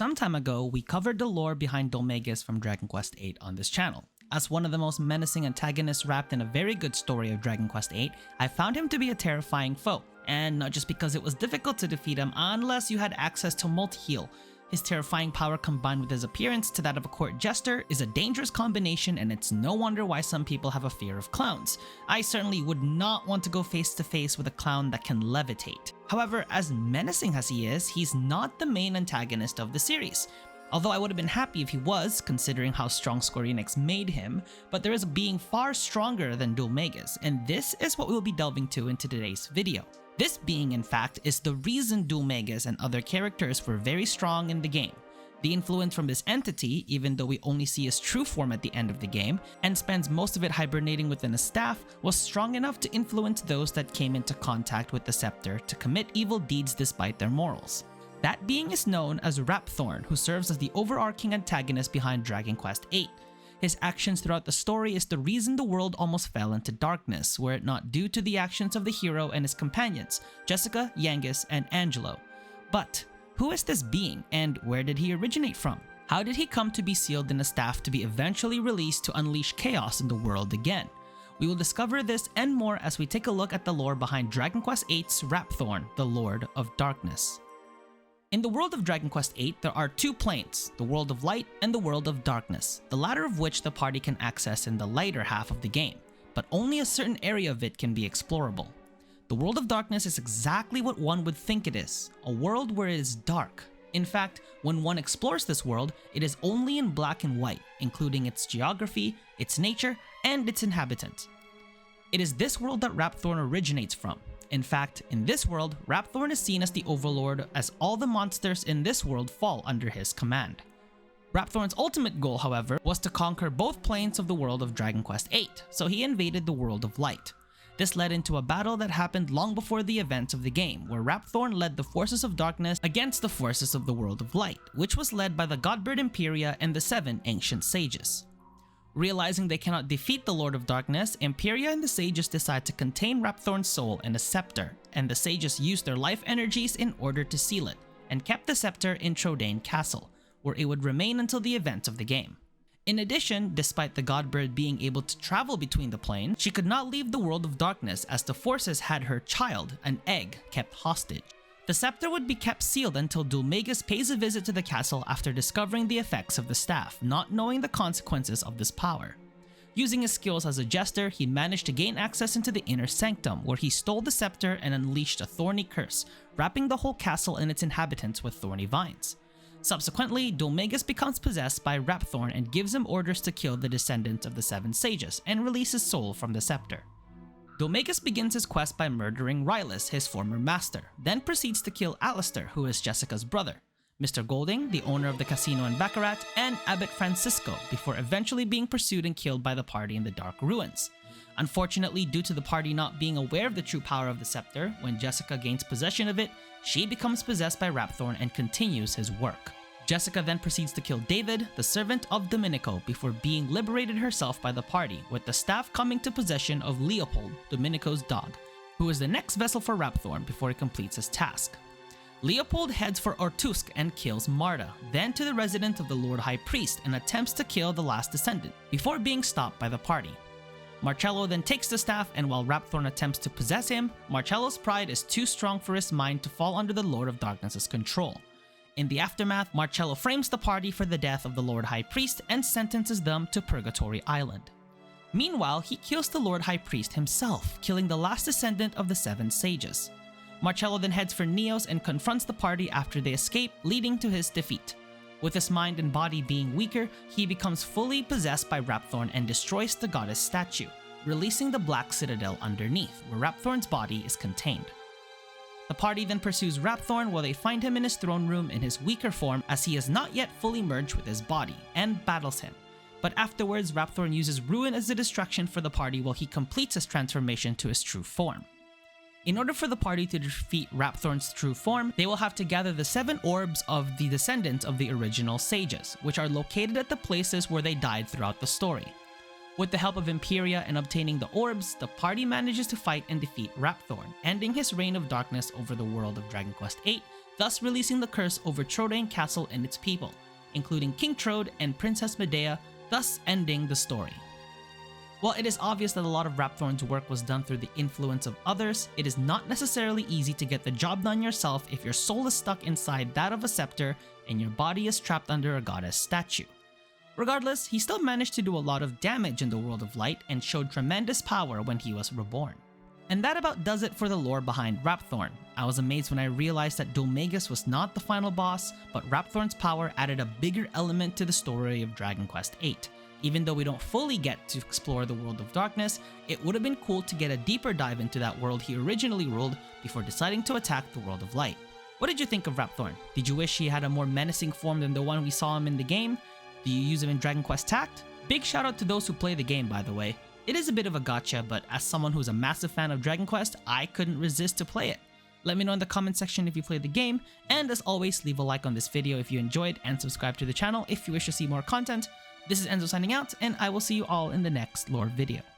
Some time ago, we covered the lore behind Dulmagus from Dragon Quest VIII on this channel. As one of the most menacing antagonists wrapped in a very good story of Dragon Quest VIII, I found him to be a terrifying foe. And not just because it was difficult to defeat him unless you had access to multi-heal. His terrifying power combined with his appearance to that of a court jester is a dangerous combination, and it's no wonder why some people have a fear of clowns. I certainly would not want to go face to face with a clown that can levitate. However, as menacing as he is, he's not the main antagonist of the series. Although I would have been happy if he was, considering how strong Square Enix made him, but there is a being far stronger than Dulmagus, and this is what we'll be delving into today's video. This being, in fact, is the reason Dulmagus and other characters were very strong in the game. The influence from this entity, even though we only see his true form at the end of the game, and spends most of it hibernating within a staff, was strong enough to influence those that came into contact with the scepter to commit evil deeds despite their morals. That being is known as Rhapthorne, who serves as the overarching antagonist behind Dragon Quest VIII. His actions throughout the story is the reason the world almost fell into darkness, were it not due to the actions of the hero and his companions, Jessica, Yangus, and Angelo. But who is this being, and where did he originate from? How did he come to be sealed in a staff to be eventually released to unleash chaos in the world again? We will discover this and more as we take a look at the lore behind Dragon Quest VIII's Rhapthorne, the Lord of Darkness. In the world of Dragon Quest VIII, there are two planes, the world of light and the world of darkness, the latter of which the party can access in the lighter half of the game, but only a certain area of it can be explorable. The world of darkness is exactly what one would think it is, a world where it is dark. In fact, when one explores this world, it is only in black and white, including its geography, its nature, and its inhabitants. It is this world that Rhapthorne originates from. In fact, in this world, Rhapthorne is seen as the overlord, as all the monsters in this world fall under his command. Rhapthorne's ultimate goal, however, was to conquer both planes of the world of Dragon Quest VIII, so he invaded the world of light. This led into a battle that happened long before the events of the game, where Rhapthorne led the forces of darkness against the forces of the world of light, which was led by the Godbird Imperia and the 7 ancient sages. Realizing they cannot defeat the Lord of Darkness, Imperia and the Sages decide to contain Rhapthorne's soul in a scepter, and the Sages used their life energies in order to seal it, and kept the scepter in Trodain Castle, where it would remain until the events of the game. In addition, despite the Godbird being able to travel between the planes, she could not leave the world of darkness as the forces had her child, an egg, kept hostage. The scepter would be kept sealed until Dulmagus pays a visit to the castle after discovering the effects of the staff, not knowing the consequences of this power. Using his skills as a jester, he managed to gain access into the inner sanctum, where he stole the scepter and unleashed a thorny curse, wrapping the whole castle and its inhabitants with thorny vines. Subsequently, Dulmagus becomes possessed by Rhapthorne and gives him orders to kill the descendants of the 7 sages and release his soul from the scepter. Dulmagus begins his quest by murdering Rylus, his former master, then proceeds to kill Alistair, who is Jessica's brother, Mr. Golding, the owner of the casino in Baccarat, and Abbot Francisco, before eventually being pursued and killed by the party in the Dark Ruins. Unfortunately, due to the party not being aware of the true power of the scepter, when Jessica gains possession of it, she becomes possessed by Rhapthorne and continues his work. Jessica then proceeds to kill David, the servant of Domenico, before being liberated herself by the party, with the staff coming to possession of Leopold, Domenico's dog, who is the next vessel for Rhapthorne before he completes his task. Leopold heads for Ortusk and kills Marta, then to the residence of the Lord High Priest and attempts to kill the last descendant, before being stopped by the party. Marcello then takes the staff, and while Rhapthorne attempts to possess him, Marcello's pride is too strong for his mind to fall under the Lord of Darkness's control. In the aftermath, Marcello frames the party for the death of the Lord High Priest and sentences them to Purgatory Island. Meanwhile, he kills the Lord High Priest himself, killing the last descendant of the 7 sages. Marcello then heads for Neos and confronts the party after they escape, leading to his defeat. With his mind and body being weaker, he becomes fully possessed by Rhapthorne and destroys the goddess statue, releasing the Black Citadel underneath, where Rhapthorne's body is contained. The party then pursues Rhapthorne while they find him in his throne room in his weaker form, as he has not yet fully merged with his body, and battles him. But afterwards, Rhapthorne uses Ruin as a distraction for the party while he completes his transformation to his true form. In order for the party to defeat Rhapthorne's true form, they will have to gather the 7 orbs of the descendants of the original sages, which are located at the places where they died throughout the story. With the help of Imperia and obtaining the orbs, the party manages to fight and defeat Rhapthorne, ending his reign of darkness over the world of Dragon Quest VIII thus releasing the curse over Trodaine Castle and its people, including King Trode and Princess Medea, thus ending the story. While it is obvious that a lot of Rhapthorne's work was done through the influence of others, it is not necessarily easy to get the job done yourself if your soul is stuck inside that of a scepter and your body is trapped under a goddess statue. Regardless, he still managed to do a lot of damage in the world of light and showed tremendous power when he was reborn. And that about does it for the lore behind Rhapthorne. I was amazed when I realized that Dulmagus was not the final boss, but Rhapthorne's power added a bigger element to the story of Dragon Quest VIII. Even though we don't fully get to explore the world of darkness, it would have been cool to get a deeper dive into that world he originally ruled before deciding to attack the world of light. What did you think of Rhapthorne? Did you wish he had a more menacing form than the one we saw him in the game? Do you use him in Dragon Quest Tact? Big shout out to those who play the game, by the way. It is a bit of a gotcha, but as someone who's a massive fan of Dragon Quest, I couldn't resist to play it. Let me know in the comment section if you played the game, and as always, leave a like on this video if you enjoyed and subscribe to the channel if you wish to see more content. This is Enzo signing out, and I will see you all in the next lore video.